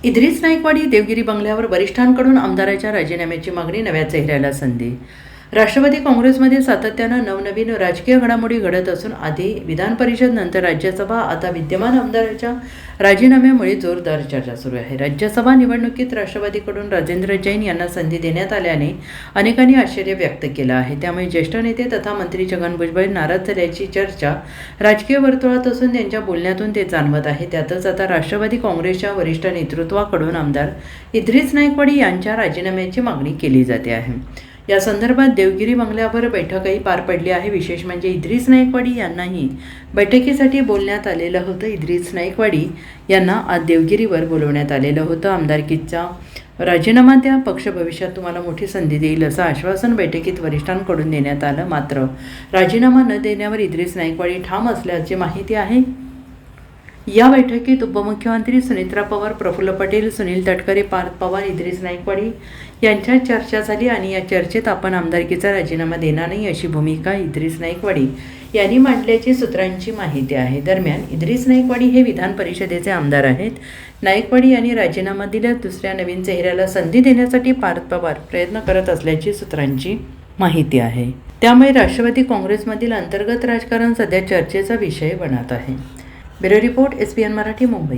इद्रिस नाईकवाडी देवगिरी बंगल्यावर वरिष्ठांकडून आमदाराच्या राजीनाम्याची मागणी, नव्या चेहऱ्याला संधी. राष्ट्रवादी काँग्रेसमध्ये सातत्यानं नवनवीन राजकीय घडामोडी घडत असून आधी विधान परिषद, नंतर राज्यसभा, आता विद्यमान आमदाराच्या राजीनाम्यामुळे जोरदार चर्चा सुरू आहे. राज्यसभा निवडणुकीत राष्ट्रवादीकडून राजेंद्र जैन यांना संधी देण्यात आल्याने अनेकांनी आश्चर्य व्यक्त केलं आहे. त्यामुळे ज्येष्ठ नेते तथा मंत्री छगन भुजबळ नाराज झाल्याची चर्चा राजकीय वर्तुळात असून त्यांच्या बोलण्यातून ते जाणवत आहे. त्यातच आता राष्ट्रवादी काँग्रेसच्या वरिष्ठ नेतृत्वाकडून आमदार इद्रिस नाईकवाडी यांच्या राजीनाम्याची मागणी केली जाते आहे. या संदर्भात देवगिरी बंगल्यावर बैठकही पार पडली आहे. विशेष म्हणजे इद्रिस नाईकवाडी यांनाही बैठकीसाठी बोलण्यात आलेलं होतं. इद्रिस नाईकवाडी यांना आज देवगिरीवर बोलवण्यात आलेलं होतं. आमदारकीचा राजीनामा द्या, पक्ष भविष्यात तुम्हाला मोठी संधी देईल असं आश्वासन बैठकीत वरिष्ठांकडून देण्यात आलं. मात्र राजीनामा न देण्यावर इद्रिस नाईकवाडी ठाम असल्याची माहिती आहे. या बैठकीत उपमुख्यमंत्री सुनेत्रा पवार, प्रफुल्ल पटेल, सुनील तटकरे, पार्थ पवार, इद्रिस नाईकवाडी यांच्यात चर्चा झाली आणि या चर्चेत आपण आमदारकीचा राजीनामा देणार नाही अशी भूमिका इद्रिस नाईकवाडी यांनी मांडल्याची सूत्रांची माहिती आहे. दरम्यान इद्रिस नाईकवाडी हे विधान परिषदेचे आमदार आहेत. नाईकवाडी यांनी राजीनामा दिल्यास दुसऱ्या नवीन चेहऱ्याला संधी देण्यासाठी पार्थ पवार प्रयत्न करत असल्याची सूत्रांची माहिती आहे. त्यामुळे राष्ट्रवादी काँग्रेसमधील अंतर्गत राजकारण सध्या चर्चेचा विषय बनत आहे. Bureau report, SBN Marathi, Mumbai.